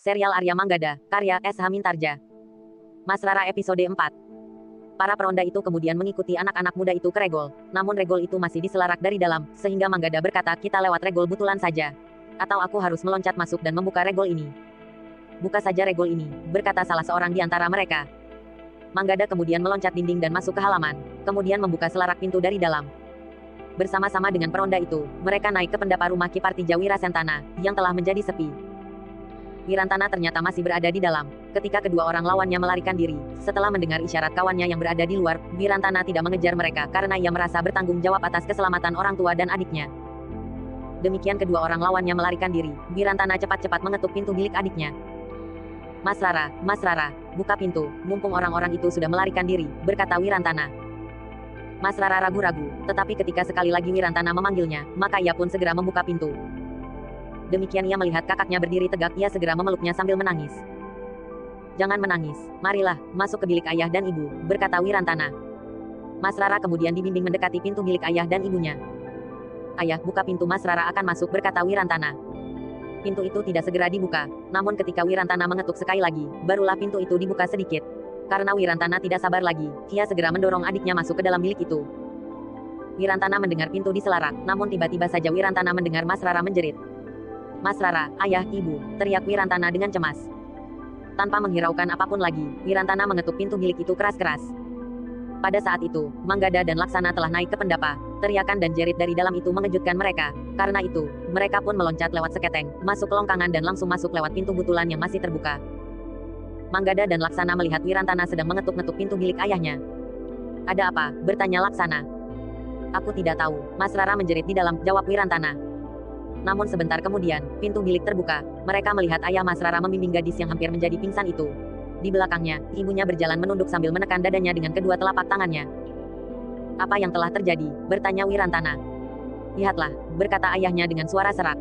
Serial Arya Manggada, karya S. Hamintarja. Mas Rara episode 4. Para peronda itu kemudian mengikuti anak-anak muda itu ke regol. Namun regol itu masih diselarak dari dalam, sehingga Manggada berkata, kita lewat regol butulan saja. Atau aku harus meloncat masuk dan membuka regol ini. Buka saja regol ini, berkata salah seorang di antara mereka. Manggada kemudian meloncat dinding dan masuk ke halaman, kemudian membuka selarak pintu dari dalam. Bersama-sama dengan peronda itu, mereka naik ke pendapa rumah Ki Partija Wirasentana, yang telah menjadi sepi. Wirantana ternyata masih berada di dalam. Ketika kedua orang lawannya melarikan diri, setelah mendengar isyarat kawannya yang berada di luar, Wirantana tidak mengejar mereka karena ia merasa bertanggung jawab atas keselamatan orang tua dan adiknya. Demikian kedua orang lawannya melarikan diri, Wirantana cepat-cepat mengetuk pintu bilik adiknya. Mas Rara, buka pintu, mumpung orang-orang itu sudah melarikan diri, berkata Wirantana. Mas Rara ragu-ragu, tetapi ketika sekali lagi Wirantana memanggilnya, maka ia pun segera membuka pintu. Demikian ia melihat kakaknya berdiri tegak, ia segera memeluknya sambil menangis. Jangan menangis, marilah, masuk ke bilik ayah dan ibu, berkata Wirantana. Mas Rara kemudian dibimbing mendekati pintu bilik ayah dan ibunya. Ayah, buka pintu, Mas Rara akan masuk, berkata Wirantana. Pintu itu tidak segera dibuka, namun ketika Wirantana mengetuk sekali lagi, barulah pintu itu dibuka sedikit. Karena Wirantana tidak sabar lagi, ia segera mendorong adiknya masuk ke dalam bilik itu. Wirantana mendengar pintu diselarak, namun tiba-tiba saja Wirantana mendengar Mas Rara menjerit. Mas Rara, ayah, ibu, teriak Wirantana dengan cemas. Tanpa menghiraukan apapun lagi, Wirantana mengetuk pintu bilik itu keras-keras. Pada saat itu, Manggada dan Laksana telah naik ke pendapa. Teriakan dan jerit dari dalam itu mengejutkan mereka. Karena itu, mereka pun meloncat lewat seketeng, masuk ke longkangan dan langsung masuk lewat pintu butulan yang masih terbuka. Manggada dan Laksana melihat Wirantana sedang mengetuk-ngetuk pintu bilik ayahnya. Ada apa? Bertanya Laksana. Aku tidak tahu, Mas Rara menjerit di dalam, jawab Wirantana. Namun sebentar kemudian, pintu bilik terbuka. Mereka melihat ayah Mas Rara membimbing gadis yang hampir menjadi pingsan itu. Di belakangnya, ibunya berjalan menunduk sambil menekan dadanya dengan kedua telapak tangannya. Apa yang telah terjadi? Bertanya Wirantana. Lihatlah, berkata ayahnya dengan suara serak.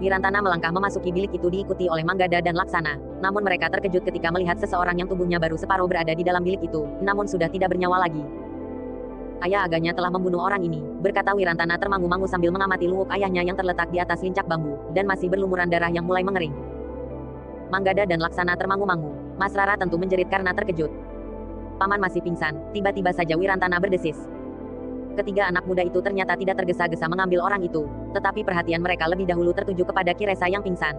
Wirantana melangkah memasuki bilik itu diikuti oleh Manggada dan Laksana. Namun mereka terkejut ketika melihat seseorang yang tubuhnya baru separuh berada di dalam bilik itu, namun sudah tidak bernyawa lagi. Ayah agaknya telah membunuh orang ini, berkata Wirantana termangu-mangu sambil mengamati luwuk ayahnya yang terletak di atas lincak bambu, dan masih berlumuran darah yang mulai mengering. Manggada dan Laksana termangu-mangu. Mas Rara tentu menjerit karena terkejut. Paman masih pingsan, tiba-tiba saja Wirantana berdesis. Ketiga anak muda itu ternyata tidak tergesa-gesa mengambil orang itu, tetapi perhatian mereka lebih dahulu tertuju kepada Ki Resa yang pingsan.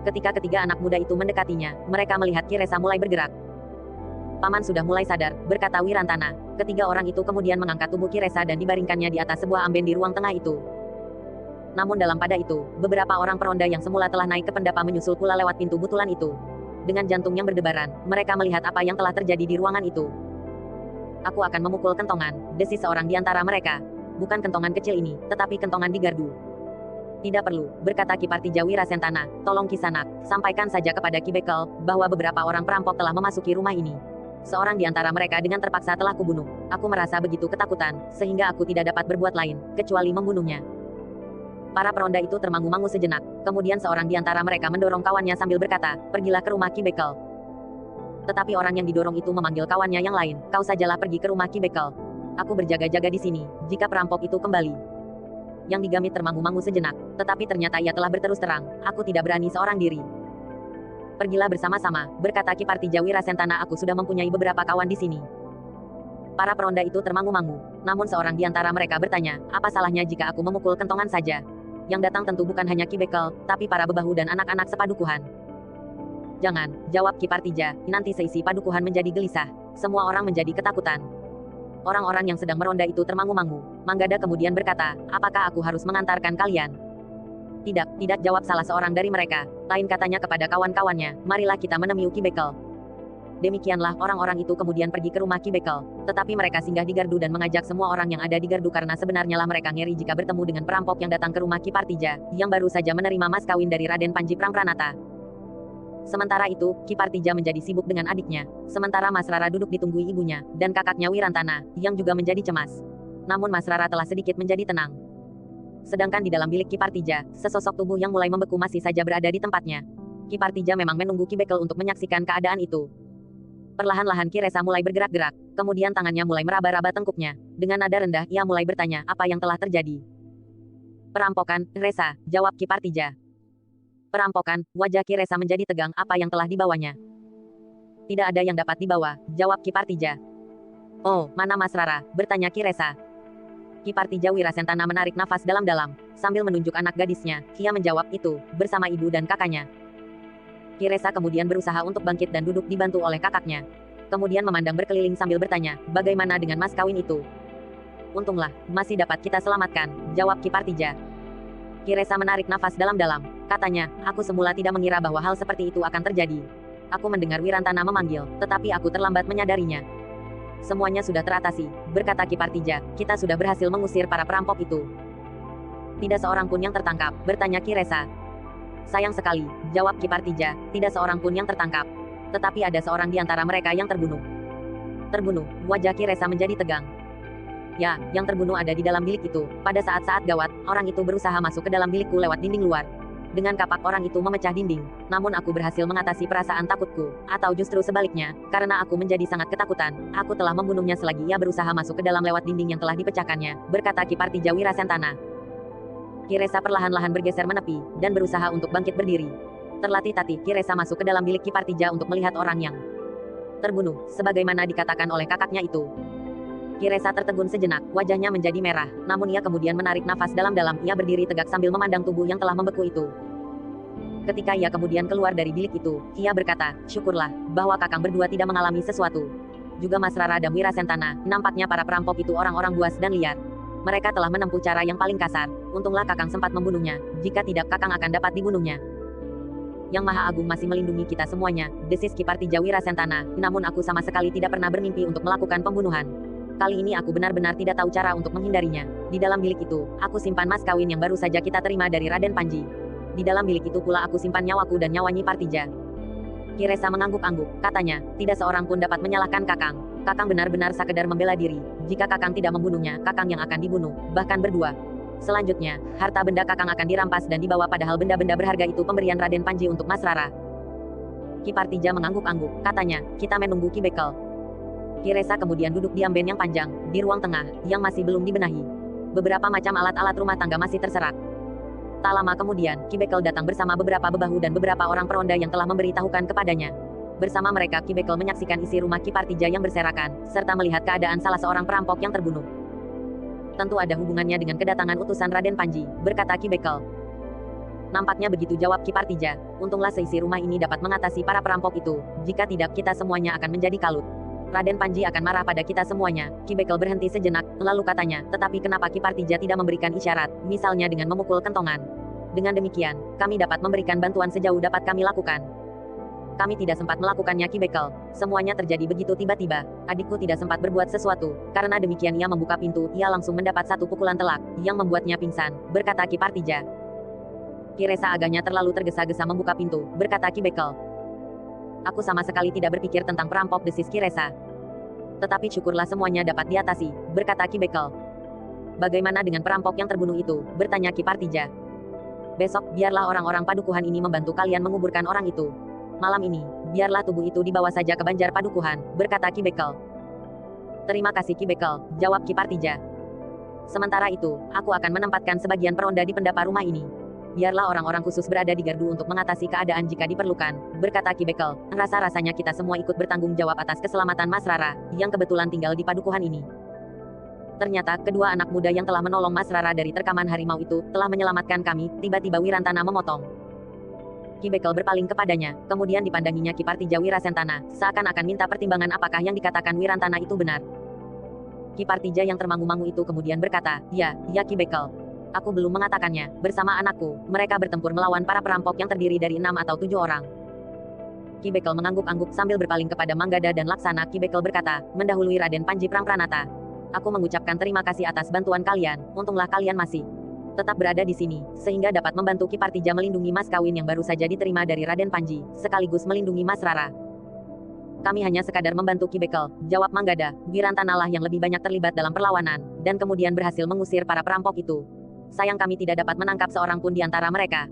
Ketika ketiga anak muda itu mendekatinya, mereka melihat Ki Resa mulai bergerak. Paman sudah mulai sadar, berkata Wirantana. Ketiga orang itu kemudian mengangkat tubuh Ki Resa dan dibaringkannya di atas sebuah amben di ruang tengah itu. Namun dalam pada itu, beberapa orang peronda yang semula telah naik ke pendapa menyusul pula lewat pintu butulan itu. Dengan jantung yang berdebaran, mereka melihat apa yang telah terjadi di ruangan itu. Aku akan memukul kentongan, desis seorang di antara mereka. Bukan kentongan kecil ini, tetapi kentongan di gardu. Tidak perlu, berkata Ki Partija Wirasentana. Tolong Kisanak, sampaikan saja kepada Ki Bekel, bahwa beberapa orang perampok telah memasuki rumah ini. Seorang di antara mereka dengan terpaksa telah kubunuh. Aku merasa begitu ketakutan, sehingga aku tidak dapat berbuat lain, kecuali membunuhnya. Para peronda itu termangu-mangu sejenak. Kemudian seorang di antara mereka mendorong kawannya sambil berkata, pergilah ke rumah Ki Bekel. Tetapi orang yang didorong itu memanggil kawannya yang lain, kau sajalah pergi ke rumah Ki Bekel. Aku berjaga-jaga di sini, jika perampok itu kembali. Yang digamit termangu-mangu sejenak, tetapi ternyata ia telah berterus terang, aku tidak berani seorang diri. Pergilah bersama-sama, berkata Ki Partija Wirasentana, aku sudah mempunyai beberapa kawan di sini. Para peronda itu termangu-mangu, namun seorang di antara mereka bertanya, apa salahnya jika aku memukul kentongan saja? Yang datang tentu bukan hanya Ki Bekel, tapi para bebahu dan anak-anak sepadukuhan. Jangan, jawab Ki Partija, nanti seisi padukuhan menjadi gelisah. Semua orang menjadi ketakutan. Orang-orang yang sedang meronda itu termangu-mangu. Manggada kemudian berkata, apakah aku harus mengantarkan kalian? Tidak, jawab salah seorang dari mereka. Lain katanya kepada kawan-kawannya, marilah kita menemui Ki Bekel. Demikianlah orang-orang itu kemudian pergi ke rumah Ki Bekel. Tetapi mereka singgah di gardu dan mengajak semua orang yang ada di gardu karena sebenarnya lah mereka ngeri jika bertemu dengan perampok yang datang ke rumah Ki Partija, yang baru saja menerima mas kawin dari Raden Panji Prangpranata. Sementara itu, Ki Partija menjadi sibuk dengan adiknya. Sementara Mas Rara duduk ditunggui ibunya, dan kakaknya Wirantana, yang juga menjadi cemas. Namun Mas Rara telah sedikit menjadi tenang. Sedangkan di dalam bilik Ki Partija, sesosok tubuh yang mulai membeku masih saja berada di tempatnya. Ki Partija memang menunggu Ki Bekel untuk menyaksikan keadaan itu. Perlahan-lahan Ki Resa mulai bergerak-gerak, kemudian tangannya mulai meraba-raba tengkuknya. Dengan nada rendah ia mulai bertanya, apa yang telah terjadi? Perampokan, Resa, jawab Ki Partija. Perampokan, wajah Ki Resa menjadi tegang. Apa yang telah dibawanya? Tidak ada yang dapat dibawa, jawab Ki Partija. Oh, mana Mas Rara? Bertanya Ki Resa. Ki Partija Wirasentana menarik nafas dalam-dalam. Sambil menunjuk anak gadisnya, ia menjawab itu, bersama ibu dan kakaknya. Ki Resa kemudian berusaha untuk bangkit dan duduk dibantu oleh kakaknya. Kemudian memandang berkeliling sambil bertanya, bagaimana dengan mas kawin itu? Untunglah, masih dapat kita selamatkan, jawab Ki Partija. Ki Resa menarik nafas dalam-dalam. Katanya, aku semula tidak mengira bahwa hal seperti itu akan terjadi. Aku mendengar Wirantana memanggil, tetapi aku terlambat menyadarinya. Semuanya sudah teratasi, berkata Ki Partija, kita sudah berhasil mengusir para perampok itu. Tidak seorang pun yang tertangkap, bertanya Ki Resa. Sayang sekali, jawab Ki Partija, tidak seorang pun yang tertangkap. Tetapi ada seorang di antara mereka yang terbunuh. Terbunuh, wajah Ki Resa menjadi tegang. Ya, yang terbunuh ada di dalam bilik itu. Pada saat-saat gawat, orang itu berusaha masuk ke dalam bilikku lewat dinding luar. Dengan kapak orang itu memecah dinding. Namun aku berhasil mengatasi perasaan takutku. Atau justru sebaliknya, karena aku menjadi sangat ketakutan, aku telah membunuhnya selagi ia berusaha masuk ke dalam lewat dinding yang telah dipecahkannya, berkata Ki Partija Wirasentana. Ki Resa perlahan-lahan bergeser menepi, dan berusaha untuk bangkit berdiri. Terlatih-tatih, Ki Resa masuk ke dalam bilik Ki Partija untuk melihat orang yang terbunuh, sebagaimana dikatakan oleh kakaknya itu. Ki Resa tertegun sejenak, wajahnya menjadi merah, namun ia kemudian menarik nafas dalam-dalam. Ia berdiri tegak sambil memandang tubuh yang telah membeku itu. Ketika ia kemudian keluar dari bilik itu, ia berkata, syukurlah, bahwa kakang berdua tidak mengalami sesuatu. Juga Mas Rara dan Wirasentana, nampaknya para perampok itu orang-orang buas dan liar. Mereka telah menempuh cara yang paling kasar. Untunglah kakang sempat membunuhnya, jika tidak kakang akan dapat dibunuhnya. Yang Maha Agung masih melindungi kita semuanya, desis Ki Partija Wirasentana, namun aku sama sekali tidak pernah bermimpi untuk melakukan pembunuhan. Kali ini aku benar-benar tidak tahu cara untuk menghindarinya. Di dalam bilik itu, aku simpan mas kawin yang baru saja kita terima dari Raden Panji. Di dalam bilik itu pula aku simpan nyawaku dan nyawa Nyi Partija. Ki Resa mengangguk-angguk, katanya, tidak seorang pun dapat menyalahkan kakang. Kakang benar-benar sekedar membela diri. Jika kakang tidak membunuhnya, kakang yang akan dibunuh, bahkan berdua. Selanjutnya, harta benda kakang akan dirampas dan dibawa, padahal benda-benda berharga itu pemberian Raden Panji untuk Mas Rara. Ki Partija mengangguk-angguk, katanya, kita menunggu Ki Bekel. Ki Resa kemudian duduk di amben yang panjang, di ruang tengah, yang masih belum dibenahi. Beberapa macam alat-alat rumah tangga masih terserak. Tak lama kemudian, Ki Bekel datang bersama beberapa bebahu dan beberapa orang peronda yang telah memberitahukan kepadanya. Bersama mereka, Ki Bekel menyaksikan isi rumah Ki Partija yang berserakan, serta melihat keadaan salah seorang perampok yang terbunuh. Tentu ada hubungannya dengan kedatangan utusan Raden Panji, berkata Ki Bekel. Nampaknya begitu, jawab Ki Partija. Untunglah seisi rumah ini dapat mengatasi para perampok itu, jika tidak kita semuanya akan menjadi kalut. Raden Panji akan marah pada kita semuanya. Ki Bekel berhenti sejenak, lalu katanya, tetapi kenapa Ki Partija tidak memberikan isyarat, misalnya dengan memukul kentongan? Dengan demikian, kami dapat memberikan bantuan sejauh dapat kami lakukan. Kami tidak sempat melakukannya, Ki Bekel. Semuanya terjadi begitu tiba-tiba. Adikku tidak sempat berbuat sesuatu. Karena demikian ia membuka pintu, ia langsung mendapat satu pukulan telak, yang membuatnya pingsan, berkata Ki Partija. Ki Resa agaknya terlalu tergesa-gesa membuka pintu, berkata Ki Bekel. Aku sama sekali tidak berpikir tentang perampok, desis Ki Resa. Tetapi syukurlah semuanya dapat diatasi, berkata Ki Bekel. Bagaimana dengan perampok yang terbunuh itu, bertanya Ki Partija. Besok, biarlah orang-orang padukuhan ini membantu kalian menguburkan orang itu. Malam ini, biarlah tubuh itu dibawa saja ke Banjar Padukuhan, berkata Ki Bekel. Terima kasih Ki Bekel, jawab Ki Partija. Sementara itu, aku akan menempatkan sebagian peronda di pendapa rumah ini. Biarlah orang-orang khusus berada di gardu untuk mengatasi keadaan jika diperlukan, berkata Ki Bekel. Rasa-rasanya kita semua ikut bertanggung jawab atas keselamatan Mas Rara, yang kebetulan tinggal di padukuhan ini. Ternyata, kedua anak muda yang telah menolong Mas Rara dari terkaman harimau itu, telah menyelamatkan kami. Tiba-tiba Wirantana memotong. Ki Bekel berpaling kepadanya, kemudian dipandanginya Ki Partija Wirasentana, seakan-akan minta pertimbangan apakah yang dikatakan Wirantana itu benar. Ki Partija yang termangu-mangu itu kemudian berkata, ya Ki Bekel. Aku belum mengatakannya, bersama anakku, mereka bertempur melawan para perampok yang terdiri dari 6 atau 7 orang. Ki Bekel mengangguk-angguk sambil berpaling kepada Manggada dan Laksana. Ki Bekel berkata, mendahului Raden Panji Prangpranata. Aku mengucapkan terima kasih atas bantuan kalian, untunglah kalian masih tetap berada di sini, sehingga dapat membantu Ki Partija melindungi mas kawin yang baru saja diterima dari Raden Panji, sekaligus melindungi Mas Rara. Kami hanya sekadar membantu Ki Bekel, jawab Manggada. Wirantana lah yang lebih banyak terlibat dalam perlawanan, dan kemudian berhasil mengusir para perampok itu. Sayang kami tidak dapat menangkap seorang pun di antara mereka.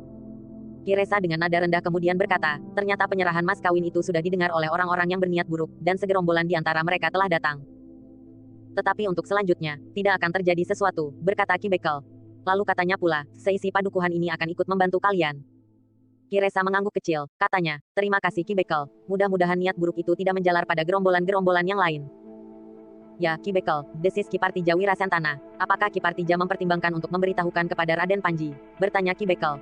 Ki Resa dengan nada rendah kemudian berkata, ternyata penyerahan mas kawin itu sudah didengar oleh orang-orang yang berniat buruk, dan segerombolan di antara mereka telah datang. Tetapi untuk selanjutnya, tidak akan terjadi sesuatu, berkata Ki Bekel. Lalu katanya pula, seisi padukuhan ini akan ikut membantu kalian. Kiresa mengangguk kecil, katanya, terima kasih Ki Bekel. Mudah-mudahan niat buruk itu tidak menjalar pada gerombolan-gerombolan yang lain. Ya, Ki Bekel, desis Ki Partija Wirasentana. Apakah Ki Partija mempertimbangkan untuk memberitahukan kepada Raden Panji? Bertanya Ki Bekel.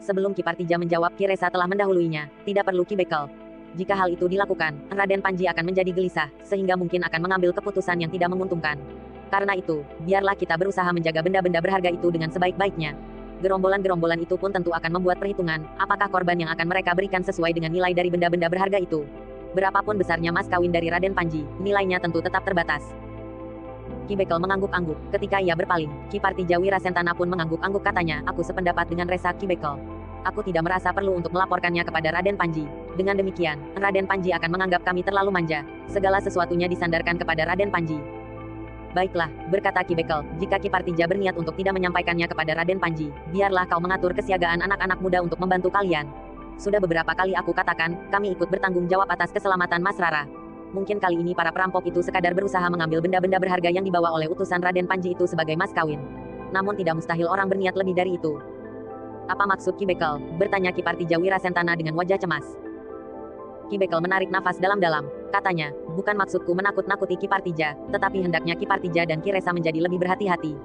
Sebelum Ki Partija menjawab, Kiresa telah mendahuluinya. Tidak perlu Ki Bekel. Jika hal itu dilakukan, Raden Panji akan menjadi gelisah, sehingga mungkin akan mengambil keputusan yang tidak menguntungkan. Karena itu, biarlah kita berusaha menjaga benda-benda berharga itu dengan sebaik-baiknya. Gerombolan-gerombolan itu pun tentu akan membuat perhitungan, apakah korban yang akan mereka berikan sesuai dengan nilai dari benda-benda berharga itu. Berapapun besarnya mas kawin dari Raden Panji, nilainya tentu tetap terbatas. Ki Bekel mengangguk-angguk. Ketika ia berpaling, Ki Partija Wirasentana pun mengangguk-angguk, katanya, aku sependapat dengan Resa Ki Bekel. Aku tidak merasa perlu untuk melaporkannya kepada Raden Panji. Dengan demikian, Raden Panji akan menganggap kami terlalu manja. Segala sesuatunya disandarkan kepada Raden Panji. Baiklah, berkata Ki Bekel, jika Ki Partija berniat untuk tidak menyampaikannya kepada Raden Panji, biarlah kau mengatur kesiagaan anak-anak muda untuk membantu kalian. Sudah beberapa kali aku katakan, kami ikut bertanggung jawab atas keselamatan Mas Rara. Mungkin kali ini para perampok itu sekadar berusaha mengambil benda-benda berharga yang dibawa oleh utusan Raden Panji itu sebagai mas kawin. Namun tidak mustahil orang berniat lebih dari itu. Apa maksud Ki Bekel? Bertanya Ki Partija Wirasentana dengan wajah cemas. Ki Bekel menarik nafas dalam-dalam. Katanya, bukan maksudku menakut-nakuti Ki Partija, tetapi hendaknya Ki Partija dan Ki Resa menjadi lebih berhati-hati.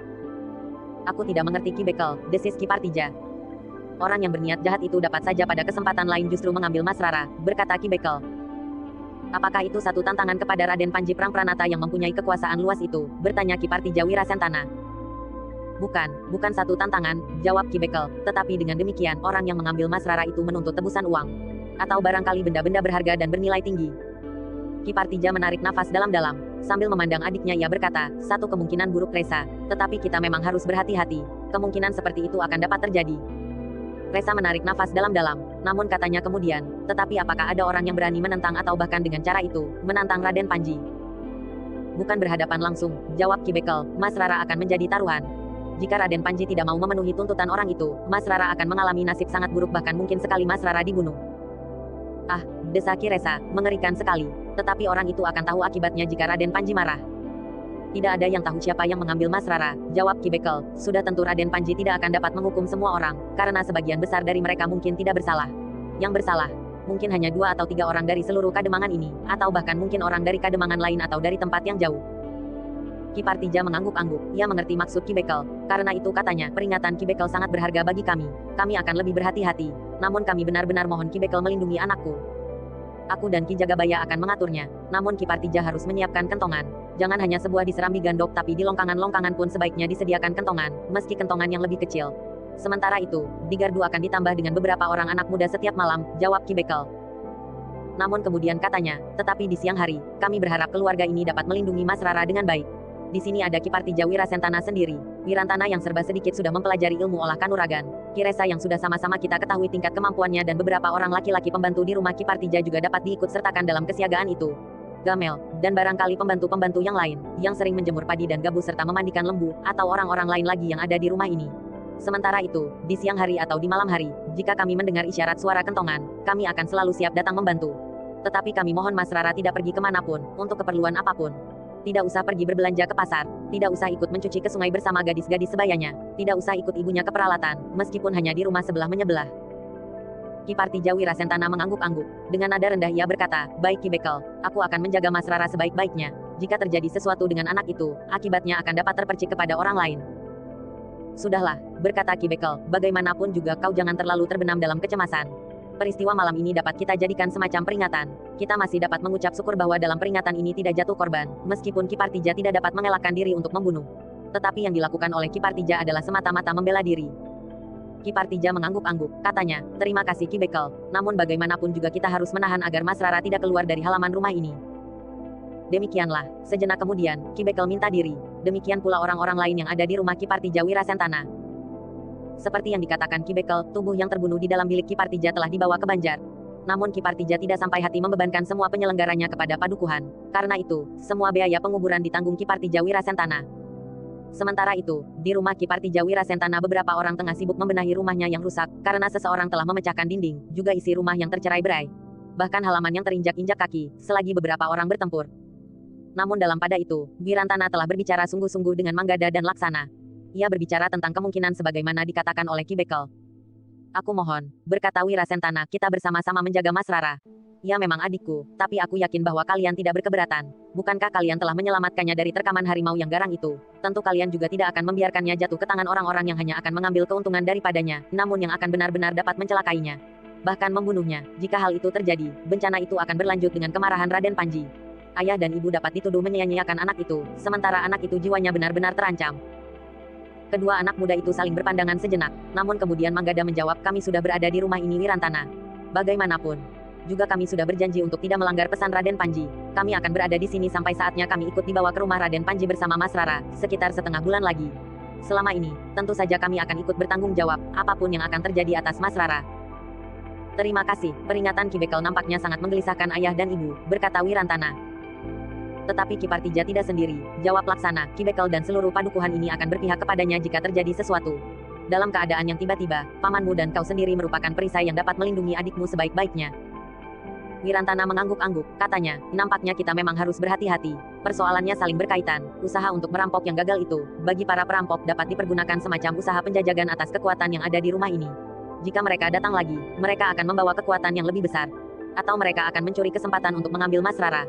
Aku tidak mengerti Ki Bekel, desis Ki Partija. Orang yang berniat jahat itu dapat saja pada kesempatan lain justru mengambil Mas Rara, berkata Ki Bekel. Apakah itu satu tantangan kepada Raden Panji Prangpranata yang mempunyai kekuasaan luas itu? Bertanya Ki Partija Wirasentana. Bukan satu tantangan, jawab Ki Bekel, tetapi dengan demikian orang yang mengambil Mas Rara itu menuntut tebusan uang. Atau barangkali benda-benda berharga dan bernilai tinggi. Ki Partija menarik nafas dalam-dalam. Sambil memandang adiknya ia berkata, satu kemungkinan buruk Resa, tetapi kita memang harus berhati-hati. Kemungkinan seperti itu akan dapat terjadi. Resa menarik nafas dalam-dalam, namun katanya kemudian, tetapi apakah ada orang yang berani menentang atau bahkan dengan cara itu, menantang Raden Panji? Bukan berhadapan langsung, jawab Ki Bekel, Mas Rara akan menjadi taruhan. Jika Raden Panji tidak mau memenuhi tuntutan orang itu, Mas Rara akan mengalami nasib sangat buruk, bahkan mungkin sekali Mas Rara dibunuh. Ah, desa Ki Resa, mengerikan sekali. Tetapi orang itu akan tahu akibatnya jika Raden Panji marah. Tidak ada yang tahu siapa yang mengambil Mas Rara, jawab Ki Bekel. Sudah tentu Raden Panji tidak akan dapat menghukum semua orang, karena sebagian besar dari mereka mungkin tidak bersalah. Yang bersalah, mungkin hanya 2 atau 3 orang dari seluruh kademangan ini, atau bahkan mungkin orang dari kademangan lain atau dari tempat yang jauh. Ki Partija mengangguk-angguk, ia mengerti maksud Ki Bekel. Karena itu katanya, peringatan Ki Bekel sangat berharga bagi kami. Kami akan lebih berhati-hati. Namun kami benar-benar mohon Ki Bekel melindungi anakku. Aku dan Ki Jagabaya akan mengaturnya. Namun Ki Partija harus menyiapkan kentongan. Jangan hanya sebuah di serambi gandok, tapi di longkangan-longkangan pun sebaiknya disediakan kentongan, meski kentongan yang lebih kecil. Sementara itu, di gardu akan ditambah dengan beberapa orang anak muda setiap malam, jawab Ki Bekel. Namun kemudian katanya, tetapi di siang hari, kami berharap keluarga ini dapat melindungi Mas Rara dengan baik. Di sini ada Ki Partija Wirasentana sendiri. Wirantana yang serba sedikit sudah mempelajari ilmu olah kanuragan. Ki Resa yang sudah sama-sama kita ketahui tingkat kemampuannya, dan beberapa orang laki-laki pembantu di rumah Ki Partija juga dapat diikut sertakan dalam kesiagaan itu. Gamel, dan barangkali pembantu-pembantu yang lain, yang sering menjemur padi dan gabus serta memandikan lembu, atau orang-orang lain lagi yang ada di rumah ini. Sementara itu, di siang hari atau di malam hari, jika kami mendengar isyarat suara kentongan, kami akan selalu siap datang membantu. Tetapi kami mohon Mas Rara tidak pergi kemanapun, untuk keperluan apapun. Tidak usah pergi berbelanja ke pasar, tidak usah ikut mencuci ke sungai bersama gadis-gadis sebayanya, tidak usah ikut ibunya ke peralatan, meskipun hanya di rumah sebelah menyebelah. Ki Partija Wirasentana mengangguk-angguk. Dengan nada rendah ia berkata, baik Ki Bekel, aku akan menjaga Mas Rara sebaik-baiknya. Jika terjadi sesuatu dengan anak itu, akibatnya akan dapat terpercik kepada orang lain. Sudahlah, berkata Ki Bekel, bagaimanapun juga kau jangan terlalu terbenam dalam kecemasan. Peristiwa malam ini dapat kita jadikan semacam peringatan. Kita masih dapat mengucap syukur bahwa dalam peringatan ini tidak jatuh korban, meskipun Ki Partija tidak dapat mengelakkan diri untuk membunuh. Tetapi yang dilakukan oleh Ki Partija adalah semata-mata membela diri. Ki Partija mengangguk-angguk, katanya, terima kasih Ki Bekel, namun bagaimanapun juga kita harus menahan agar Mas Rara tidak keluar dari halaman rumah ini. Demikianlah, sejenak kemudian, Ki Bekel minta diri. Demikian pula orang-orang lain yang ada di rumah Ki Partija Wirasentana. Seperti yang dikatakan Ki Bekel, tubuh yang terbunuh di dalam bilik Ki Partija telah dibawa ke Banjar. Namun Ki Partija tidak sampai hati membebankan semua penyelenggaranya kepada padukuhan. Karena itu, semua biaya penguburan ditanggung Ki Partija Wirasentana. Sementara itu, di rumah Ki Partija Wirasentana beberapa orang tengah sibuk membenahi rumahnya yang rusak, karena seseorang telah memecahkan dinding, juga isi rumah yang tercerai-berai. Bahkan halaman yang terinjak-injak kaki, selagi beberapa orang bertempur. Namun dalam pada itu, Wirantana telah berbicara sungguh-sungguh dengan Manggada dan Laksana. Ia berbicara tentang kemungkinan sebagaimana dikatakan oleh Ki Bekel. Aku mohon, berkata Wirasentana, kita bersama-sama menjaga Mas Rara. Ia memang adikku, tapi aku yakin bahwa kalian tidak berkeberatan. Bukankah kalian telah menyelamatkannya dari terkaman harimau yang garang itu? Tentu kalian juga tidak akan membiarkannya jatuh ke tangan orang-orang yang hanya akan mengambil keuntungan daripadanya, namun yang akan benar-benar dapat mencelakainya. Bahkan membunuhnya. Jika hal itu terjadi, bencana itu akan berlanjut dengan kemarahan Raden Panji. Ayah dan ibu dapat dituduh menyia-nyiakan anak itu, sementara anak itu jiwanya benar-benar terancam. Kedua anak muda itu saling berpandangan sejenak, namun kemudian Manggada menjawab, kami sudah berada di rumah ini Wirantana. Bagaimanapun juga kami sudah berjanji untuk tidak melanggar pesan Raden Panji. Kami akan berada di sini sampai saatnya kami ikut dibawa ke rumah Raden Panji bersama Mas Rara, sekitar setengah bulan lagi. Selama ini, tentu saja kami akan ikut bertanggung jawab, apapun yang akan terjadi atas Mas Rara. Terima kasih, peringatan Ki Bekel nampaknya sangat menggelisahkan ayah dan ibu, berkata Wirantana. Tetapi Ki Partija tidak sendiri, jawab Laksana, Ki Bekel dan seluruh padukuhan ini akan berpihak kepadanya jika terjadi sesuatu. Dalam keadaan yang tiba-tiba, pamanmu dan kau sendiri merupakan perisai yang dapat melindungi adikmu sebaik-baiknya. Wirantana mengangguk-angguk, katanya, nampaknya kita memang harus berhati-hati. Persoalannya saling berkaitan, usaha untuk merampok yang gagal itu, bagi para perampok dapat dipergunakan semacam usaha penjajagan atas kekuatan yang ada di rumah ini. Jika mereka datang lagi, mereka akan membawa kekuatan yang lebih besar. Atau mereka akan mencuri kesempatan untuk mengambil Mas Rara.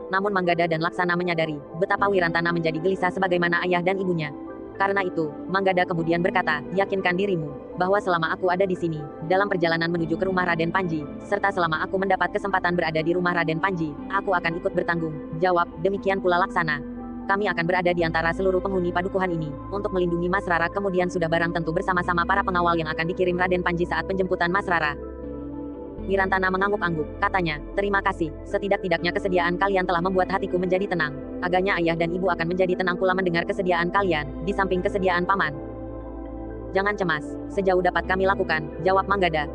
Namun Manggada dan Laksana menyadari, betapa Wirantana menjadi gelisah sebagaimana ayah dan ibunya. Karena itu, Manggada kemudian berkata, yakinkan dirimu, bahwa selama aku ada di sini, dalam perjalanan menuju ke rumah Raden Panji, serta selama aku mendapat kesempatan berada di rumah Raden Panji, aku akan ikut bertanggung jawab, demikian pula Laksana. Kami akan berada di antara seluruh penghuni padukuhan ini, untuk melindungi Mas Rara kemudian sudah barang tentu bersama-sama para pengawal yang akan dikirim Raden Panji saat penjemputan Mas Rara. Wirantana mengangguk-angguk, katanya, terima kasih, setidak-tidaknya kesediaan kalian telah membuat hatiku menjadi tenang. Agaknya ayah dan ibu akan menjadi tenang pula mendengar kesediaan kalian, di samping kesediaan paman. Jangan cemas, sejauh dapat kami lakukan, jawab Manggada.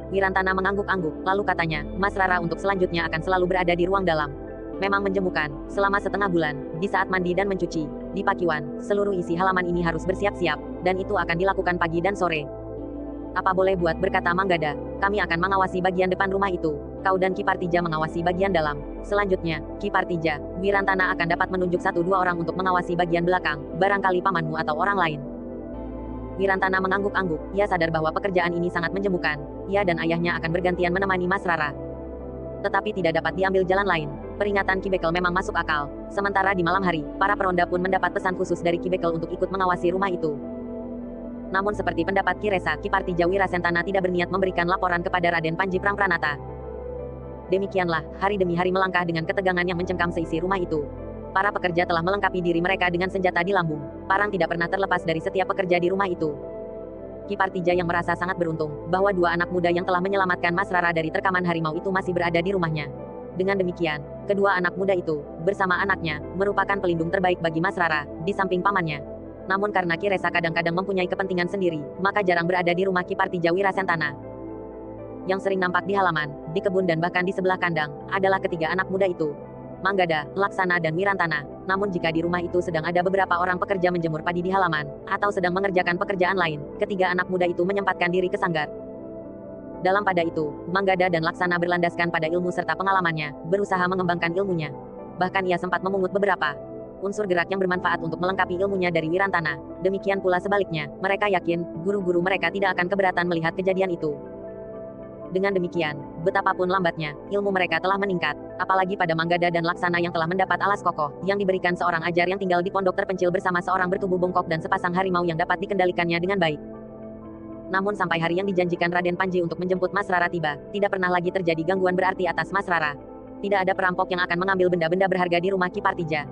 Wirantana mengangguk-angguk, lalu katanya, Mas Rara untuk selanjutnya akan selalu berada di ruang dalam. Memang menjemukan, selama setengah bulan, di saat mandi dan mencuci, di Pakiwan, seluruh isi halaman ini harus bersiap-siap, dan itu akan dilakukan pagi dan sore. Apa boleh buat, berkata Manggada, kami akan mengawasi bagian depan rumah itu, kau dan Ki Partija mengawasi bagian dalam. Selanjutnya, Ki Partija, Wirantana akan dapat menunjuk 1-2 orang untuk mengawasi bagian belakang, barangkali pamanmu atau orang lain. Wirantana mengangguk-angguk, ia sadar bahwa pekerjaan ini sangat menjemukan, ia dan ayahnya akan bergantian menemani Mas Rara. Tetapi tidak dapat diambil jalan lain, peringatan Ki Bekel memang masuk akal, sementara di malam hari, para peronda pun mendapat pesan khusus dari Ki Bekel untuk ikut mengawasi rumah itu. Namun seperti pendapat Ki Resa, Ki Partija Wirasentana tidak berniat memberikan laporan kepada Raden Panji Pranata. Demikianlah, hari demi hari melangkah dengan ketegangan yang mencengkam seisi rumah itu. Para pekerja telah melengkapi diri mereka dengan senjata di lambung. Parang tidak pernah terlepas dari setiap pekerja di rumah itu. Ki Partija yang merasa sangat beruntung, bahwa 2 anak muda yang telah menyelamatkan Mas Rara dari terkaman harimau itu masih berada di rumahnya. Dengan demikian, kedua anak muda itu, bersama anaknya, merupakan pelindung terbaik bagi Mas Rara, di samping pamannya. Namun karena Ki Resa kadang-kadang mempunyai kepentingan sendiri, maka jarang berada di rumah Ki Partija Wirasentana. Yang sering nampak di halaman, di kebun dan bahkan di sebelah kandang, adalah ketiga anak muda itu. Manggada, Laksana dan Wirantana. Namun jika di rumah itu sedang ada beberapa orang pekerja menjemur padi di halaman, atau sedang mengerjakan pekerjaan lain, ketiga anak muda itu menyempatkan diri ke sanggar. Dalam pada itu, Manggada dan Laksana berlandaskan pada ilmu serta pengalamannya, berusaha mengembangkan ilmunya. Bahkan ia sempat memungut beberapa unsur gerak yang bermanfaat untuk melengkapi ilmunya dari Wirantana. Demikian pula sebaliknya, mereka yakin, guru-guru mereka tidak akan keberatan melihat kejadian itu. Dengan demikian, betapapun lambatnya, ilmu mereka telah meningkat, apalagi pada Manggada dan Laksana yang telah mendapat alas kokoh, yang diberikan seorang ajar yang tinggal di pondok terpencil bersama seorang bertubuh bongkok dan sepasang harimau yang dapat dikendalikannya dengan baik. Namun sampai hari yang dijanjikan Raden Panji untuk menjemput Mas Rara tiba, tidak pernah lagi terjadi gangguan berarti atas Mas Rara. Tidak ada perampok yang akan mengambil benda-benda berharga di rumah Ki Partija.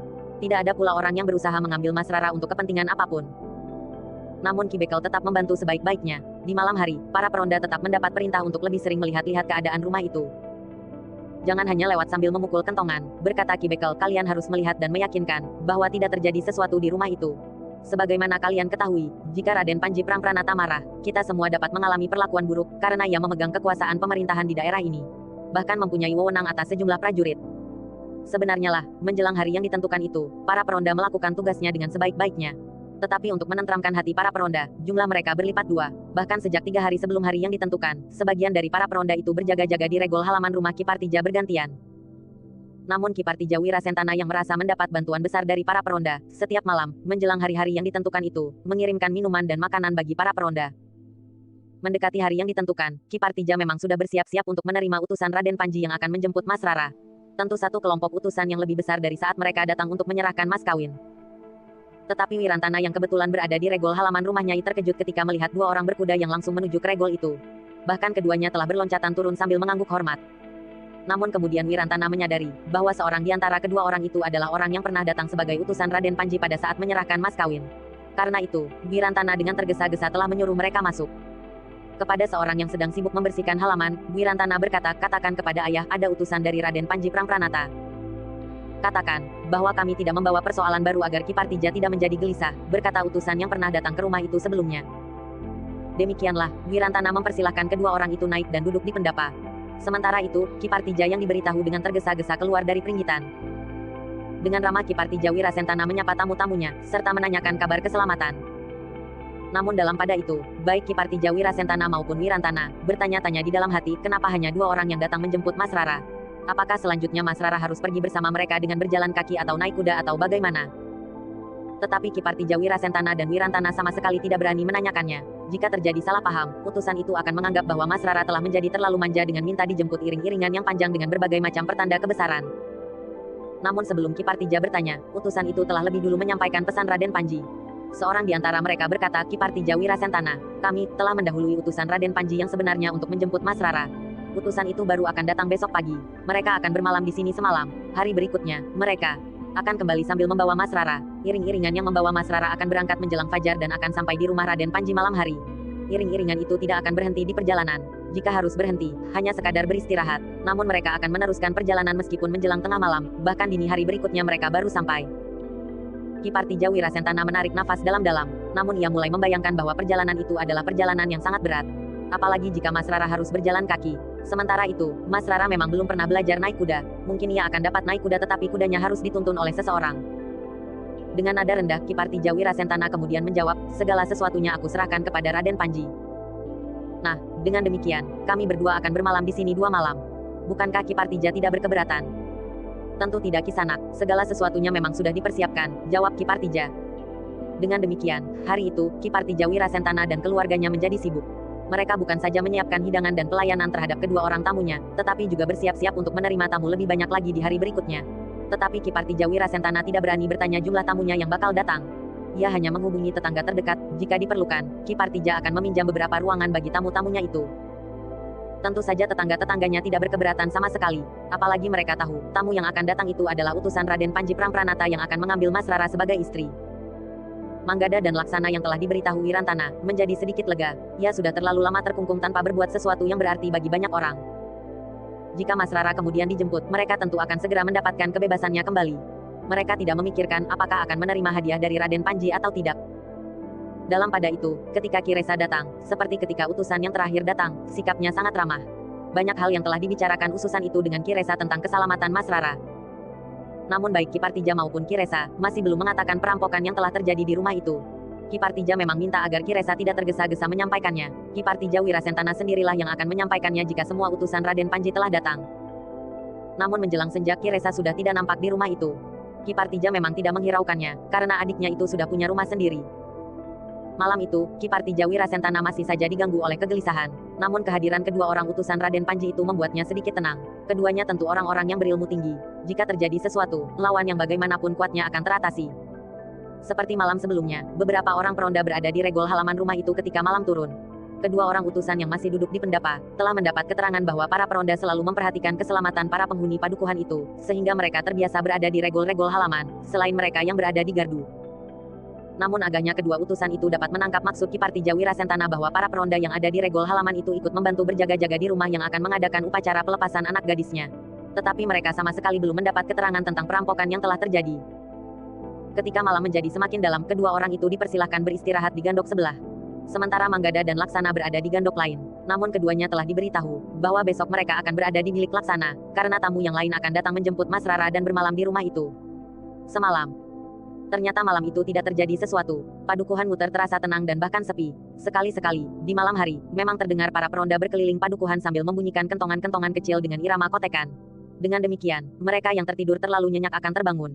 Tidak ada pula orang yang berusaha mengambil Mas Rara untuk kepentingan apapun. Namun Ki Bekel tetap membantu sebaik-baiknya. Di malam hari, para peronda tetap mendapat perintah untuk lebih sering melihat-lihat keadaan rumah itu. Jangan hanya lewat sambil memukul kentongan, berkata Ki Bekel, kalian harus melihat dan meyakinkan bahwa tidak terjadi sesuatu di rumah itu. Sebagaimana kalian ketahui, jika Raden Panji Pranata marah, kita semua dapat mengalami perlakuan buruk, karena ia memegang kekuasaan pemerintahan di daerah ini. Bahkan mempunyai wewenang atas sejumlah prajurit. Sebenarnya lah, menjelang hari yang ditentukan itu, para peronda melakukan tugasnya dengan sebaik-baiknya. Tetapi untuk menenteramkan hati para peronda, jumlah mereka berlipat 2. Bahkan sejak 3 hari sebelum hari yang ditentukan, sebagian dari para peronda itu berjaga-jaga di regol halaman rumah Ki Partija bergantian. Namun Ki Partija Wirasentana yang merasa mendapat bantuan besar dari para peronda, setiap malam, menjelang hari-hari yang ditentukan itu, mengirimkan minuman dan makanan bagi para peronda. Mendekati hari yang ditentukan, Ki Partija memang sudah bersiap-siap untuk menerima utusan Raden Panji yang akan menjemput Mas Rara. Tentu satu kelompok utusan yang lebih besar dari saat mereka datang untuk menyerahkan mas kawin. Tetapi Wirantana yang kebetulan berada di regol halaman rumahnya terkejut ketika melihat dua orang berkuda yang langsung menuju ke regol itu. Bahkan keduanya telah berloncatan turun sambil mengangguk hormat. Namun kemudian Wirantana menyadari bahwa seorang di antara kedua orang itu adalah orang yang pernah datang sebagai utusan Raden Panji pada saat menyerahkan mas kawin. Karena itu, Wirantana dengan tergesa-gesa telah menyuruh mereka masuk. Kepada seorang yang sedang sibuk membersihkan halaman, Wirantana berkata, katakan kepada ayah ada utusan dari Raden Panji Prangpranata. Katakan bahwa kami tidak membawa persoalan baru agar Ki Partija tidak menjadi gelisah, berkata utusan yang pernah datang ke rumah itu sebelumnya. Demikianlah, Wirantana mempersilahkan kedua orang itu naik dan duduk di pendapa. Sementara itu, Ki Partija yang diberitahu dengan tergesa-gesa keluar dari peringgitan. Dengan ramah Ki Partija Wirasentana menyapa tamu-tamunya, serta menanyakan kabar keselamatan. Namun dalam pada itu, baik Ki Partija Wirasentana maupun Wirantana, bertanya-tanya di dalam hati, kenapa hanya dua orang yang datang menjemput Mas Rara? Apakah selanjutnya Mas Rara harus pergi bersama mereka dengan berjalan kaki atau naik kuda atau bagaimana? Tetapi Ki Partija Wirasentana dan Wirantana sama sekali tidak berani menanyakannya. Jika terjadi salah paham, utusan itu akan menganggap bahwa Mas Rara telah menjadi terlalu manja dengan minta dijemput iring-iringan yang panjang dengan berbagai macam pertanda kebesaran. Namun sebelum Ki Partija bertanya, utusan itu telah lebih dulu menyampaikan pesan Raden Panji. Seorang di antara mereka berkata, Ki Partija Wirasentana, kami telah mendahului utusan Raden Panji yang sebenarnya untuk menjemput Mas Rara. Utusan itu baru akan datang besok pagi. Mereka akan bermalam di sini semalam. Hari berikutnya, mereka akan kembali sambil membawa Mas Rara. Iring-iringan yang membawa Mas Rara akan berangkat menjelang fajar dan akan sampai di rumah Raden Panji malam hari. Iring-iringan itu tidak akan berhenti di perjalanan. Jika harus berhenti, hanya sekadar beristirahat. Namun mereka akan meneruskan perjalanan meskipun menjelang tengah malam, bahkan dini hari berikutnya mereka baru sampai. Ki Partija Wirasentana menarik nafas dalam-dalam, namun ia mulai membayangkan bahwa perjalanan itu adalah perjalanan yang sangat berat. Apalagi jika Mas Rara harus berjalan kaki. Sementara itu, Mas Rara memang belum pernah belajar naik kuda. Mungkin ia akan dapat naik kuda tetapi kudanya harus dituntun oleh seseorang. Dengan nada rendah, Ki Partija Wirasentana kemudian menjawab, segala sesuatunya aku serahkan kepada Raden Panji. Nah, dengan demikian, kami berdua akan bermalam di sini 2 malam. Bukankah Ki Partija tidak berkeberatan? Tentu tidak Kisanak, segala sesuatunya memang sudah dipersiapkan, jawab Ki Partija. Dengan demikian, hari itu, Ki Partija Wirasentana dan keluarganya menjadi sibuk. Mereka bukan saja menyiapkan hidangan dan pelayanan terhadap kedua orang tamunya, tetapi juga bersiap-siap untuk menerima tamu lebih banyak lagi di hari berikutnya. Tetapi Ki Partija Wirasentana tidak berani bertanya jumlah tamunya yang bakal datang. Ia hanya menghubungi tetangga terdekat, jika diperlukan, Ki Partija akan meminjam beberapa ruangan bagi tamu-tamunya itu. Tentu saja tetangga-tetangganya tidak berkeberatan sama sekali. Apalagi mereka tahu, tamu yang akan datang itu adalah utusan Raden Panji Prangpranata yang akan mengambil Mas Rara sebagai istri. Manggada dan Laksana yang telah diberitahu Wirantana, menjadi sedikit lega. Ia sudah terlalu lama terkungkung tanpa berbuat sesuatu yang berarti bagi banyak orang. Jika Mas Rara kemudian dijemput, mereka tentu akan segera mendapatkan kebebasannya kembali. Mereka tidak memikirkan apakah akan menerima hadiah dari Raden Panji atau tidak. Dalam pada itu, ketika Ki Resa datang, seperti ketika utusan yang terakhir datang, sikapnya sangat ramah. Banyak hal yang telah dibicarakan utusan itu dengan Ki Resa tentang keselamatan Mas Rara. Namun baik Ki Partija maupun Ki Resa, masih belum mengatakan perampokan yang telah terjadi di rumah itu. Ki Partija memang minta agar Ki Resa tidak tergesa-gesa menyampaikannya. Ki Partija Wirasentana sendirilah yang akan menyampaikannya jika semua utusan Raden Panji telah datang. Namun menjelang senja Ki Resa sudah tidak nampak di rumah itu. Ki Partija memang tidak menghiraukannya, karena adiknya itu sudah punya rumah sendiri. Malam itu, Ki Partija Wirasentana masih saja diganggu oleh kegelisahan. Namun kehadiran kedua orang utusan Raden Panji itu membuatnya sedikit tenang. Keduanya tentu orang-orang yang berilmu tinggi. Jika terjadi sesuatu, lawan yang bagaimanapun kuatnya akan teratasi. Seperti malam sebelumnya, beberapa orang peronda berada di regol halaman rumah itu ketika malam turun. Kedua orang utusan yang masih duduk di pendapa, telah mendapat keterangan bahwa para peronda selalu memperhatikan keselamatan para penghuni padukuhan itu, sehingga mereka terbiasa berada di regol-regol halaman, selain mereka yang berada di gardu. Namun agaknya kedua utusan itu dapat menangkap maksud Ki Partija Wirasentana bahwa para peronda yang ada di regol halaman itu ikut membantu berjaga-jaga di rumah yang akan mengadakan upacara pelepasan anak gadisnya. Tetapi mereka sama sekali belum mendapat keterangan tentang perampokan yang telah terjadi. Ketika malam menjadi semakin dalam, kedua orang itu dipersilahkan beristirahat di gandok sebelah. Sementara Manggada dan Laksana berada di gandok lain. Namun keduanya telah diberitahu bahwa besok mereka akan berada di bilik Laksana, karena tamu yang lain akan datang menjemput Mas Rara dan bermalam di rumah itu. Semalam. Ternyata malam itu tidak terjadi sesuatu. Padukuhan Muter terasa tenang dan bahkan sepi. Sekali-sekali, di malam hari, memang terdengar para peronda berkeliling padukuhan sambil membunyikan kentongan-kentongan kecil dengan irama kotekan. Dengan demikian, mereka yang tertidur terlalu nyenyak akan terbangun.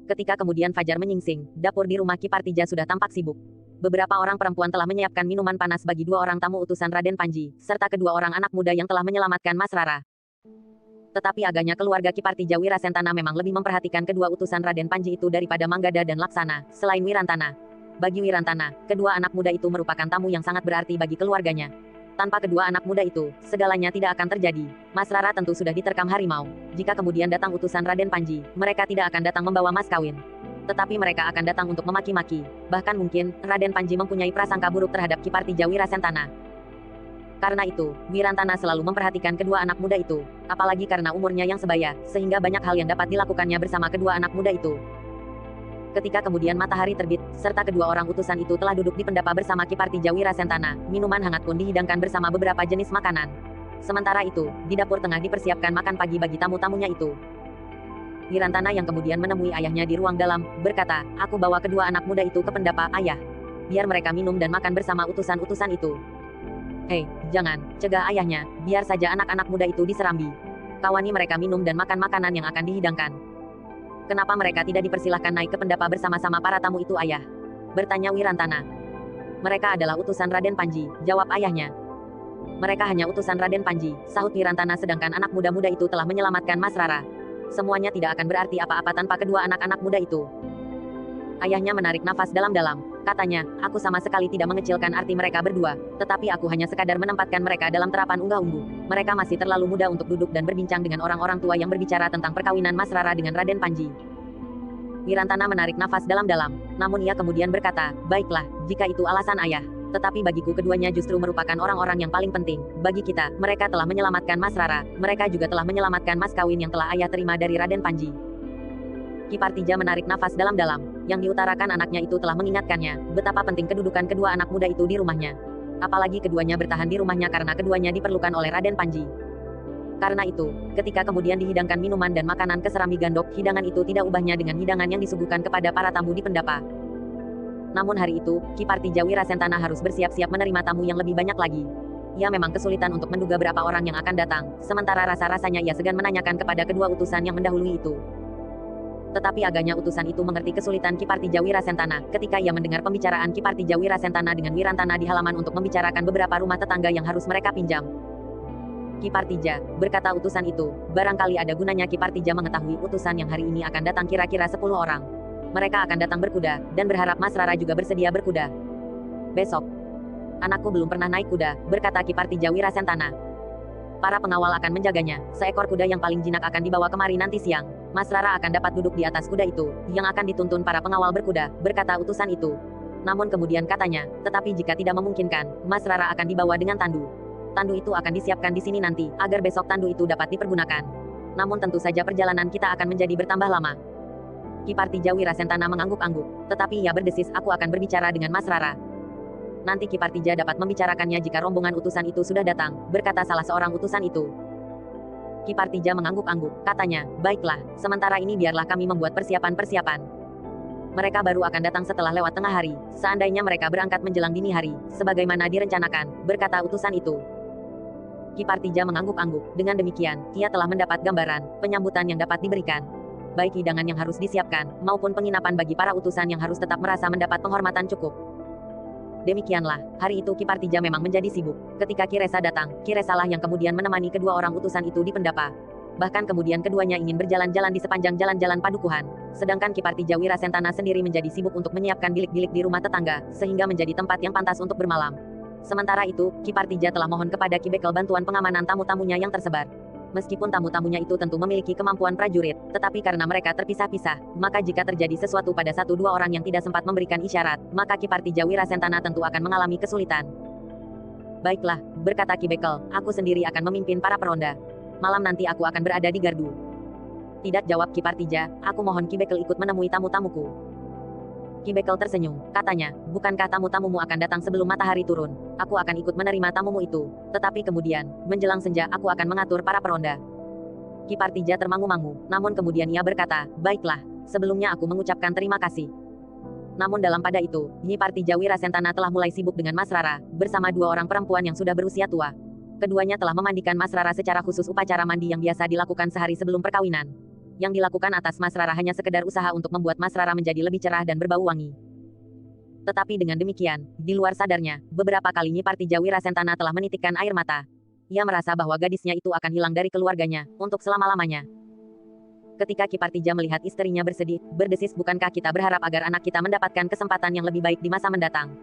Ketika kemudian fajar menyingsing, dapur di rumah Ki Partija sudah tampak sibuk. Beberapa orang perempuan telah menyiapkan minuman panas bagi dua orang tamu utusan Raden Panji, serta kedua orang anak muda yang telah menyelamatkan Mas Rara. Tetapi agaknya keluarga Kipartija Wirasentana memang lebih memperhatikan kedua utusan Raden Panji itu daripada Manggada dan Laksana, selain Wirantana. Bagi Wirantana, kedua anak muda itu merupakan tamu yang sangat berarti bagi keluarganya. Tanpa kedua anak muda itu, segalanya tidak akan terjadi. Mas Rara tentu sudah diterkam harimau. Jika kemudian datang utusan Raden Panji, mereka tidak akan datang membawa mas kawin. Tetapi mereka akan datang untuk memaki-maki. Bahkan mungkin, Raden Panji mempunyai prasangka buruk terhadap Kipartija Wirasentana. Karena itu, Wirantana selalu memperhatikan kedua anak muda itu. Apalagi karena umurnya yang sebaya, sehingga banyak hal yang dapat dilakukannya bersama kedua anak muda itu. Ketika kemudian matahari terbit, serta kedua orang utusan itu telah duduk di pendapa bersama Kipartija Wirasentana, minuman hangat pun dihidangkan bersama beberapa jenis makanan. Sementara itu, di dapur tengah dipersiapkan makan pagi bagi tamu-tamunya itu. Wirantana yang kemudian menemui ayahnya di ruang dalam, berkata, "Aku bawa kedua anak muda itu ke pendapa, ayah. Biar mereka minum dan makan bersama utusan-utusan itu." "Hei, jangan," cegah ayahnya, "biar saja anak-anak muda itu diserambi. Kawani mereka minum dan makan makanan yang akan dihidangkan." "Kenapa mereka tidak dipersilahkan naik ke pendapa bersama-sama para tamu itu, ayah?" bertanya Wirantana. "Mereka adalah utusan Raden Panji," jawab ayahnya. "Mereka hanya utusan Raden Panji," sahut Wirantana, "sedangkan anak muda-muda itu telah menyelamatkan Mas Rara. Semuanya tidak akan berarti apa-apa tanpa kedua anak-anak muda itu." Ayahnya menarik nafas dalam-dalam. Katanya, "Aku sama sekali tidak mengecilkan arti mereka berdua, tetapi aku hanya sekadar menempatkan mereka dalam terapan unggah-ungguh. Mereka masih terlalu muda untuk duduk dan berbincang dengan orang-orang tua yang berbicara tentang perkawinan Mas Rara dengan Raden Panji." Wirantana menarik nafas dalam-dalam. Namun ia kemudian berkata, "Baiklah, jika itu alasan ayah. Tetapi bagiku keduanya justru merupakan orang-orang yang paling penting. Bagi kita, mereka telah menyelamatkan Mas Rara. Mereka juga telah menyelamatkan mas kawin yang telah ayah terima dari Raden Panji." Kipartija menarik nafas dalam-dalam. Yang diutarakan anaknya itu telah mengingatkannya, betapa penting kedudukan kedua anak muda itu di rumahnya. Apalagi keduanya bertahan di rumahnya karena keduanya diperlukan oleh Raden Panji. Karena itu, ketika kemudian dihidangkan minuman dan makanan ke Serami Gandok, hidangan itu tidak ubahnya dengan hidangan yang disuguhkan kepada para tamu di pendapa. Namun hari itu, Kipartija Wirasentana harus bersiap-siap menerima tamu yang lebih banyak lagi. Ia memang kesulitan untuk menduga berapa orang yang akan datang, sementara rasa-rasanya ia segan menanyakan kepada kedua utusan yang mendahului itu. Tetapi agaknya utusan itu mengerti kesulitan Kipartija Wirasentana, ketika ia mendengar pembicaraan Kipartija Wirasentana dengan Wirantana di halaman untuk membicarakan beberapa rumah tetangga yang harus mereka pinjam. "Kipartija," berkata utusan itu, "barangkali ada gunanya Kipartija mengetahui utusan yang hari ini akan datang kira-kira 10 orang. Mereka akan datang berkuda, dan berharap Mas Rara juga bersedia berkuda." "Besok." "Anakku belum pernah naik kuda," berkata Kipartija Wirasentana. "Para pengawal akan menjaganya. Seekor kuda yang paling jinak akan dibawa kemari nanti siang. Mas Rara akan dapat duduk di atas kuda itu, yang akan dituntun para pengawal berkuda," berkata utusan itu. Namun kemudian katanya, "Tetapi jika tidak memungkinkan, Mas Rara akan dibawa dengan tandu. Tandu itu akan disiapkan di sini nanti, agar besok tandu itu dapat dipergunakan. Namun tentu saja perjalanan kita akan menjadi bertambah lama." Kipartija Wirasentana mengangguk-angguk, tetapi ia berdesis, "Aku akan berbicara dengan Mas Rara. Nanti Kipartija dapat membicarakannya jika rombongan utusan itu sudah datang," berkata salah seorang utusan itu. Kipartija mengangguk-angguk, katanya, "Baiklah, sementara ini biarlah kami membuat persiapan-persiapan. Mereka baru akan datang setelah lewat tengah hari, seandainya mereka berangkat menjelang dini hari, sebagaimana direncanakan," berkata utusan itu. Kipartija mengangguk-angguk. Dengan demikian, ia telah mendapat gambaran penyambutan yang dapat diberikan. Baik hidangan yang harus disiapkan, maupun penginapan bagi para utusan yang harus tetap merasa mendapat penghormatan cukup. Demikianlah, hari itu Kipartija memang menjadi sibuk. Ketika Kiresa datang, Kiresalah yang kemudian menemani kedua orang utusan itu di pendapa. Bahkan kemudian keduanya ingin berjalan-jalan di sepanjang jalan-jalan padukuhan. Sedangkan Kipartija Wirasentana sendiri menjadi sibuk untuk menyiapkan bilik-bilik di rumah tetangga, sehingga menjadi tempat yang pantas untuk bermalam. Sementara itu, Kipartija telah mohon kepada Ki Bekel bantuan pengamanan tamu-tamunya yang tersebar. Meskipun tamu-tamunya itu tentu memiliki kemampuan prajurit, tetapi karena mereka terpisah-pisah, maka jika terjadi sesuatu pada 1-2 orang yang tidak sempat memberikan isyarat, maka Kipartija Wirasentana tentu akan mengalami kesulitan. "Baiklah," berkata Ki Bekel, "aku sendiri akan memimpin para peronda. Malam nanti aku akan berada di gardu." "Tidak," jawab Kipartija, "aku mohon Ki Bekel ikut menemui tamu-tamuku." Ki Bekel tersenyum, katanya, "Bukankah tamu-tamumu akan datang sebelum matahari turun? Aku akan ikut menerima tamumu itu. Tetapi kemudian, menjelang senja aku akan mengatur para peronda." Kipartija termangu-mangu, namun kemudian ia berkata, "Baiklah, sebelumnya aku mengucapkan terima kasih." Namun dalam pada itu, Kipartija Wirasentana telah mulai sibuk dengan Mas Rara, bersama 2 orang perempuan yang sudah berusia tua. Keduanya telah memandikan Mas Rara secara khusus, upacara mandi yang biasa dilakukan sehari sebelum perkawinan. Yang dilakukan atas Mas Rara hanya sekedar usaha untuk membuat Mas Rara menjadi lebih cerah dan berbau wangi. Tetapi dengan demikian, di luar sadarnya, beberapa kali Nyi Partija Wirasentana telah menitikkan air mata. Ia merasa bahwa gadisnya itu akan hilang dari keluarganya, untuk selama-lamanya. Ketika Ki Partija melihat istrinya bersedih, berdesis, bukankah kita berharap agar anak kita mendapatkan kesempatan yang lebih baik di masa mendatang?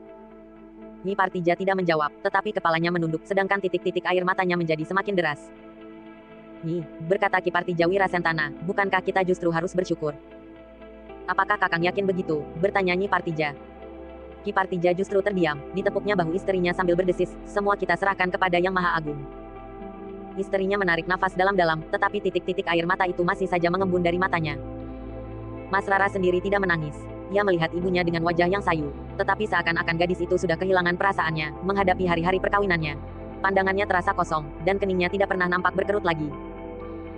Nyi Partija tidak menjawab, tetapi kepalanya menunduk sedangkan titik-titik air matanya menjadi semakin deras. Nyi, berkata Ki Partija Wirasentana, bukankah kita justru harus bersyukur? Apakah Kakang yakin begitu? Bertanya Nyi Partija. Ki Partija justru terdiam, ditepuknya bahu istrinya sambil berdesis, semua kita serahkan kepada Yang Maha Agung. Istrinya menarik nafas dalam-dalam, tetapi titik-titik air mata itu masih saja mengembun dari matanya. Mas Rara sendiri tidak menangis. Ia melihat ibunya dengan wajah yang sayu, tetapi seakan-akan gadis itu sudah kehilangan perasaannya, menghadapi hari-hari perkawinannya. Pandangannya terasa kosong, dan keningnya tidak pernah nampak berkerut lagi.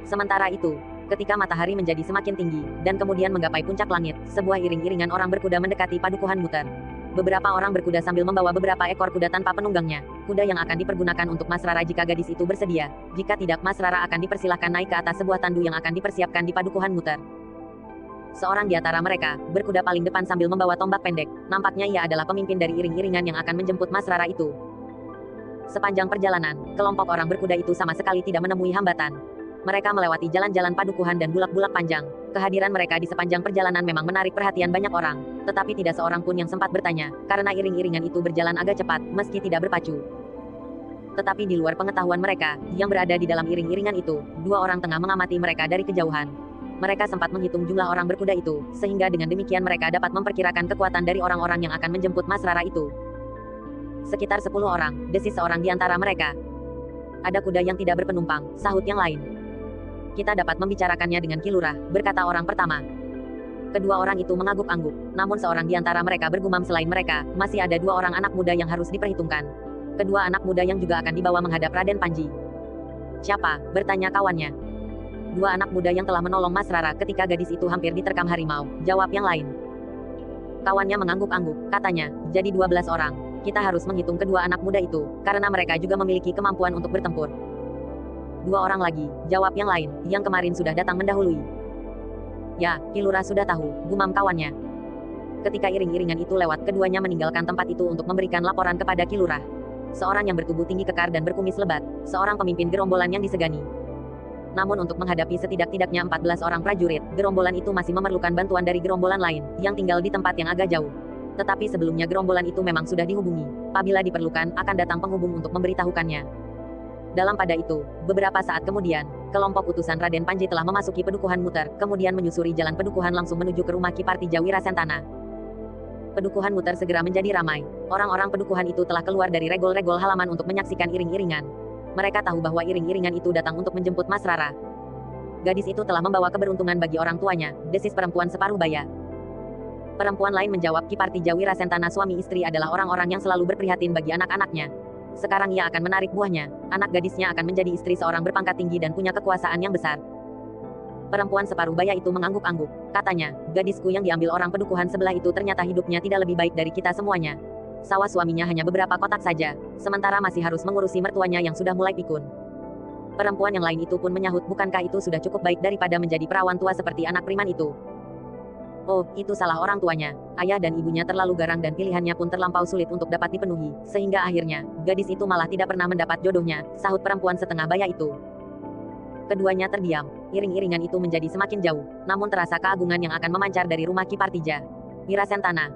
Sementara itu, ketika matahari menjadi semakin tinggi, dan kemudian menggapai puncak langit, sebuah iring-iringan orang berkuda mendekati padukuhan Muter. Beberapa orang berkuda sambil membawa beberapa ekor kuda tanpa penunggangnya, kuda yang akan dipergunakan untuk Mas Rara jika gadis itu bersedia. Jika tidak, Mas Rara akan dipersilahkan naik ke atas sebuah tandu yang akan dipersiapkan di padukuhan Muter. Seorang di antara mereka, berkuda paling depan sambil membawa tombak pendek, nampaknya ia adalah pemimpin dari iring-iringan yang akan menjemput Mas Rara itu. Sepanjang perjalanan, kelompok orang berkuda itu sama sekali tidak menemui hambatan. Mereka melewati jalan-jalan padukuhan dan bulak-bulak panjang. Kehadiran mereka di sepanjang perjalanan memang menarik perhatian banyak orang, tetapi tidak seorang pun yang sempat bertanya, karena iring-iringan itu berjalan agak cepat, meski tidak berpacu. Tetapi di luar pengetahuan mereka, yang berada di dalam iring-iringan itu, dua orang tengah mengamati mereka dari kejauhan. Mereka sempat menghitung jumlah orang berkuda itu, sehingga dengan demikian mereka dapat memperkirakan kekuatan dari orang-orang yang akan menjemput Mas Rara itu. Sekitar 10 orang, desis seorang di antara mereka. Ada kuda yang tidak berpenumpang, sahut yang lain. Kita dapat membicarakannya dengan Ki Lurah, berkata orang pertama. Kedua orang itu mengangguk-angguk, namun seorang di antara mereka bergumam, selain mereka, masih ada dua orang anak muda yang harus diperhitungkan. Kedua anak muda yang juga akan dibawa menghadap Raden Panji. Siapa? Bertanya kawannya. Dua anak muda yang telah menolong Mas Rara ketika gadis itu hampir diterkam harimau, jawab yang lain. Kawannya mengangguk-angguk, katanya, jadi 12 orang. Kita harus menghitung kedua anak muda itu, karena mereka juga memiliki kemampuan untuk bertempur. Dua orang lagi, jawab yang lain, yang kemarin sudah datang mendahului. Ya, Ki Lurah sudah tahu, gumam kawannya. Ketika iring-iringan itu lewat, keduanya meninggalkan tempat itu untuk memberikan laporan kepada Ki Lurah. Seorang yang bertubuh tinggi kekar dan berkumis lebat, seorang pemimpin gerombolan yang disegani. Namun untuk menghadapi setidak-tidaknya 14 orang prajurit, gerombolan itu masih memerlukan bantuan dari gerombolan lain, yang tinggal di tempat yang agak jauh. Tetapi sebelumnya gerombolan itu memang sudah dihubungi. Apabila diperlukan, akan datang penghubung untuk memberitahukannya. Dalam pada itu, beberapa saat kemudian, kelompok utusan Raden Panji telah memasuki pedukuhan Muter, kemudian menyusuri jalan pedukuhan langsung menuju ke rumah Ki Partija Wirasentana. Pedukuhan Muter segera menjadi ramai. Orang-orang pedukuhan itu telah keluar dari regol-regol halaman untuk menyaksikan iring-iringan. Mereka tahu bahwa iring-iringan itu datang untuk menjemput Mas Rara. Gadis itu telah membawa keberuntungan bagi orang tuanya, desis perempuan separuh baya. Perempuan lain menjawab, Ki Partija Wirasentana suami istri adalah orang-orang yang selalu berprihatin bagi anak-anaknya. Sekarang ia akan menarik buahnya, anak gadisnya akan menjadi istri seorang berpangkat tinggi dan punya kekuasaan yang besar. Perempuan separuh baya itu mengangguk-angguk, katanya, gadisku yang diambil orang pedukuhan sebelah itu ternyata hidupnya tidak lebih baik dari kita semuanya. Sawah suaminya hanya beberapa kotak saja, sementara masih harus mengurusi mertuanya yang sudah mulai pikun. Perempuan yang lain itu pun menyahut, bukankah itu sudah cukup baik daripada menjadi perawan tua seperti anak Priman itu? Oh, itu salah orang tuanya. Ayah dan ibunya terlalu garang dan pilihannya pun terlampau sulit untuk dapat dipenuhi, sehingga akhirnya, gadis itu malah tidak pernah mendapat jodohnya, sahut perempuan setengah baya itu. Keduanya terdiam, iring-iringan itu menjadi semakin jauh, namun terasa keagungan yang akan memancar dari rumah Ki Partija Wirasentana.